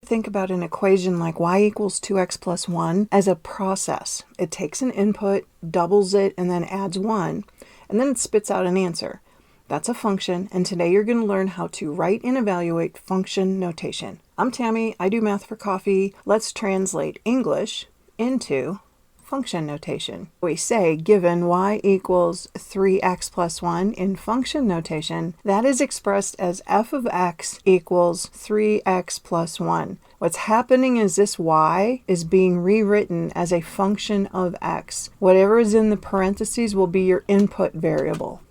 think about an equation like y equals 2x plus 1 as a process. It takes an input, doubles it, and then adds 1, and then it spits out an answer. That's a function, and today you're going to learn how to write and evaluate function notation. I'm Tammy, I do math for coffee. Let's translate English into function notation. We say given y equals 3x plus 1 in function notation, that is expressed as f of x equals 3x plus 1. What's happening is this y is being rewritten as a function of x. Whatever is in the parentheses will be your input variable.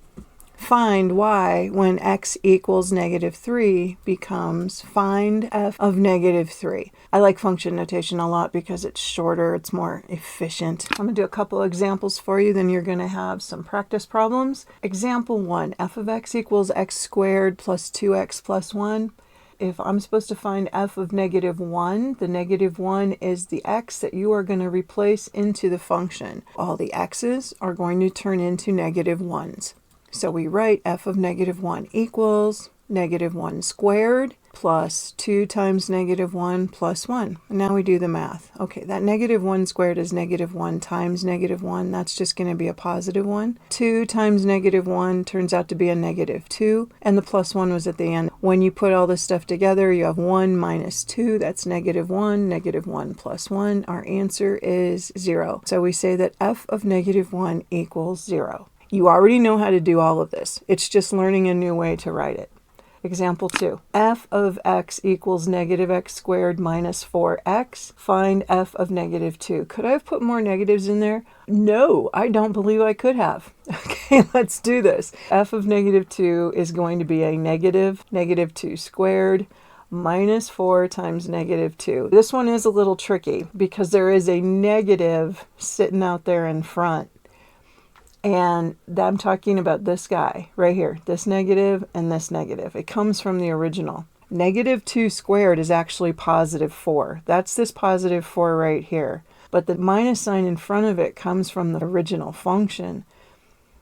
Find y when x equals -3 becomes find f of -3. I like function notation a lot because it's shorter, it's more efficient. I'm going to do a couple examples for you, then you're going to have some practice problems. Example 1, f of x equals x squared plus 2x plus 1. If I'm supposed to find f of -1, the -1 is the x that you are going to replace into the function. All the x's are going to turn into -1s. So we write f of -1 equals -1 squared plus 2 times -1 plus 1. And now we do the math. Okay, that -1 squared is -1 times -1. That's just going to be a positive 1. 2 times -1 turns out to be a -2, and the plus 1 was at the end. When you put all this stuff together, you have 1 minus 2. That's -1. -1 plus 1. Our answer is 0. So we say that f of -1 equals 0. You already know how to do all of this. It's just learning a new way to write it. Example 2. F of x equals -x squared minus 4x. Find f of -2. Could I have put more negatives in there? No, I don't believe I could have. Okay, let's do this. F of -2 is going to be a -2 squared minus 4 times -2. This one is a little tricky because there is a negative sitting out there in front. And I'm talking about this guy right here, this negative and this negative. It comes from the original. -2 squared is actually +4. That's this +4 right here. But the minus sign in front of it comes from the original function.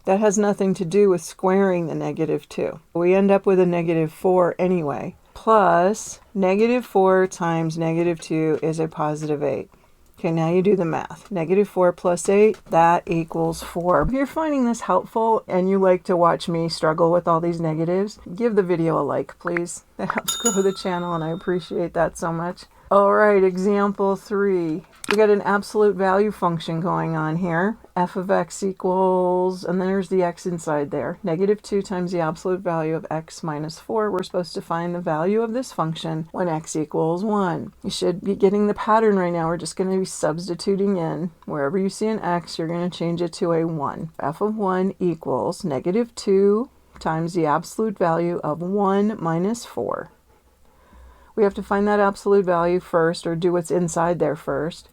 That has nothing to do with squaring the -2. We end up with a -4 anyway. Plus -4 times -2 is a +8. Okay, now you do the math. -4 plus 8, that equals 4. If you're finding this helpful and you like to watch me struggle with all these negatives, give the video a like, please. That helps grow the channel, and I appreciate that so much. All right, example 3. We got an absolute value function going on here. F of x equals, and then there's the x inside there, -2 times the absolute value of x minus 4. We're supposed to find the value of this function when x equals 1. You should be getting the pattern right now. We're just going to be substituting in. Wherever you see an x, you're going to change it to a 1. F of 1 equals -2 times the absolute value of 1 minus 4. We have to find that absolute value first, or do what's inside there first.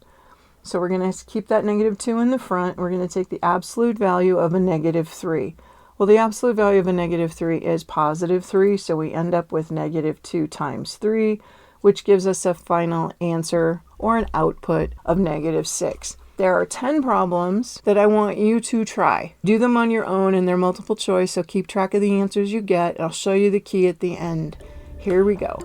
So we're going to keep that -2 in the front. We're going to take the absolute value of a -3. Well, the absolute value of a -3 is +3, so we end up with -2 times 3, which gives us a final answer or an output of -6. There are 10 problems that I want you to try. Do them on your own, and they're multiple choice, so keep track of the answers you get. I'll show you the key at the end. Here we go.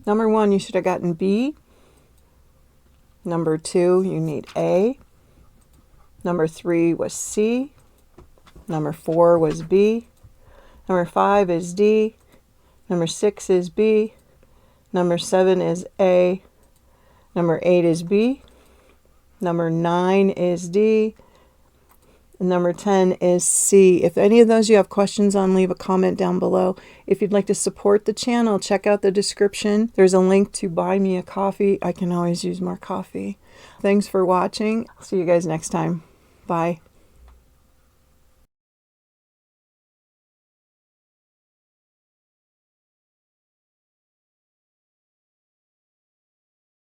Number 1, you should have gotten B. Number 2, you need A. Number 3 was C. Number 4 was B. Number 5 is D. Number 6 is B. Number 7 is A. Number 8 is B. Number 9 is D. And number 10 is C. If any of those you have questions on, leave a comment down below. If you'd like to support the channel, check out the description. There's a link to buy me a coffee. I can always use more coffee. Thanks for watching. See you guys next time. Bye.